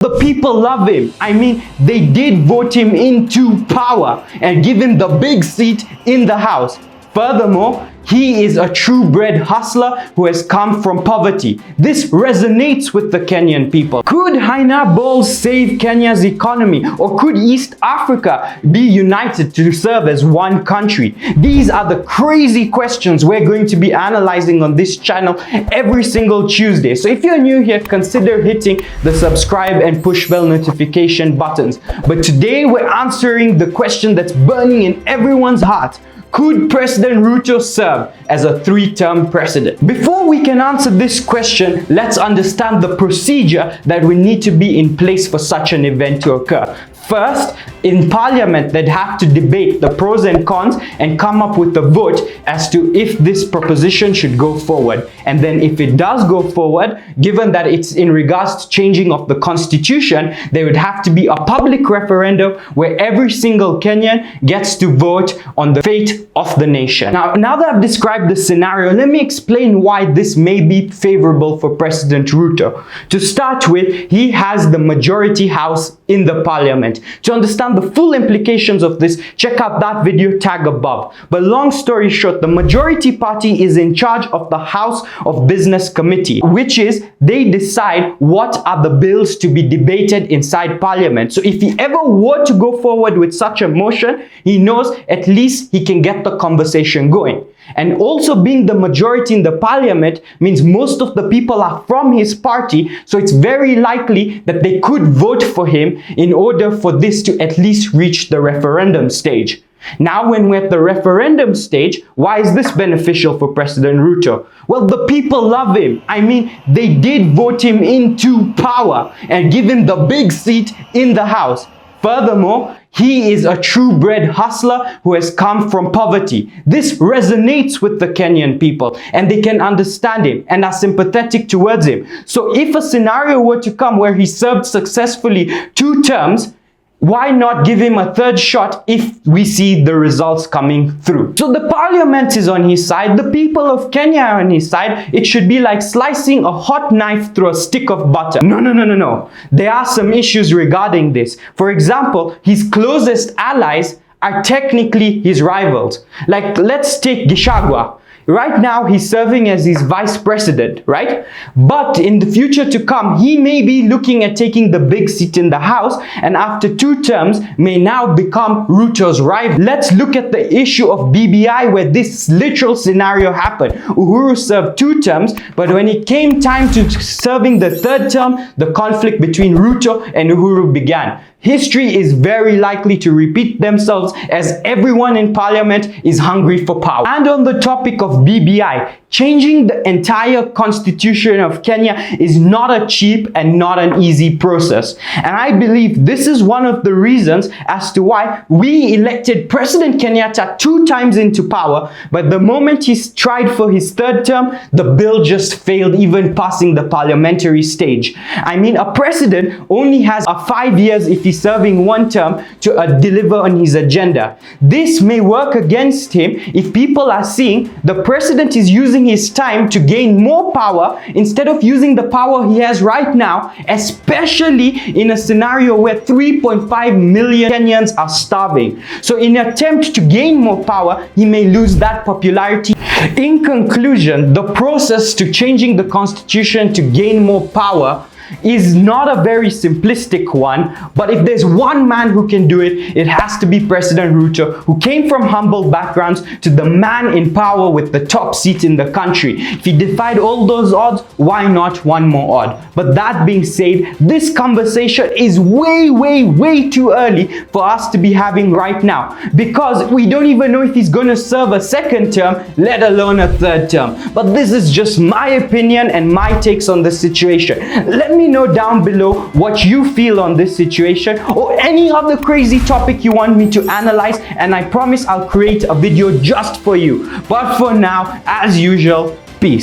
The people love him. I mean, they did vote him into power and give him the big seat in the House. Furthermore, he is a true-bred hustler who has come from poverty. This resonates with the Kenyan people. Could Haina Balls save Kenya's economy, or could East Africa be united to serve as one country? These are the crazy questions we're going to be analyzing on this channel every single Tuesday. So if you're new here, consider hitting the subscribe and push bell notification buttons. But today we're answering the question that's burning in everyone's heart. Could President Ruto serve as a three-term president? Before we can answer this question, let's understand the procedure that will need to be in place for such an event to occur. First, in Parliament, they'd have to debate the pros and cons and come up with a vote as to if this proposition should go forward. And then if it does go forward, given that it's in regards to changing of the constitution, there would have to be a public referendum where every single Kenyan gets to vote on the fate of the nation. Now that I've described the scenario, let me explain why this may be favorable for President Ruto. To start with, he has the majority house in the Parliament. To understand the full implications of this, check out that video tag above. But long story short, the majority party is in charge of the House of Business Committee, which is they decide what are the bills to be debated inside Parliament. So if he ever were to go forward with such a motion, he knows at least he can get the conversation going. And also being the majority in the Parliament means most of the people are from his party, so it's very likely that they could vote for him in order for this to at least reach the referendum stage. Now, when we're at the referendum stage, why is this beneficial for President Ruto? Well, the people love him. I mean, they did vote him into power and give him the big seat in the House. Furthermore, he is a true-bred hustler who has come from poverty. This resonates with the Kenyan people, and they can understand him and are sympathetic towards him. So if a scenario were to come where he served successfully 2 terms, why not give him a third shot if we see the results coming through? So the Parliament is on his side, the people of Kenya are on his side. It should be like slicing a hot knife through a stick of butter. No. There are some issues regarding this. For example, his closest allies are technically his rivals. Like, let's take Gachagua. Right now, he's serving as his vice president, right? But in the future to come, he may be looking at taking the big seat in the House, and after 2 terms, may now become Ruto's rival. Let's look at the issue of BBI, where this literal scenario happened. Uhuru served 2 terms, but when it came time to serving the 3rd term, the conflict between Ruto and Uhuru began. History is very likely to repeat themselves as everyone in Parliament is hungry for power. And on the topic of BBI, changing the entire constitution of Kenya is not a cheap and not an easy process. And I believe this is one of the reasons as to why we elected President Kenyatta 2 times into power, but the moment he tried for his 3rd term, the bill just failed even passing the parliamentary stage. I mean, a president only has 5 years if he's serving 1 term to deliver on his agenda. This may work against him if people are seeing the president is using his time to gain more power instead of using the power he has right now, especially in a scenario where 3.5 million Kenyans are starving. So in an attempt to gain more power, he may lose that popularity. In conclusion, the process to changing the constitution to gain more power is not a very simplistic one, but if there's one man who can do it, it has to be President Ruto, who came from humble backgrounds to the man in power with the top seat in the country. If he defied all those odds, why not one more odd? But that being said, this conversation is way too early for us to be having right now, because we don't even know if he's going to serve a 2nd term, let alone a 3rd term. But this is just my opinion and my takes on the situation. Let me know down below what you feel on this situation, or any other crazy topic you want me to analyze, and I promise I'll create a video just for you. But for now, as usual,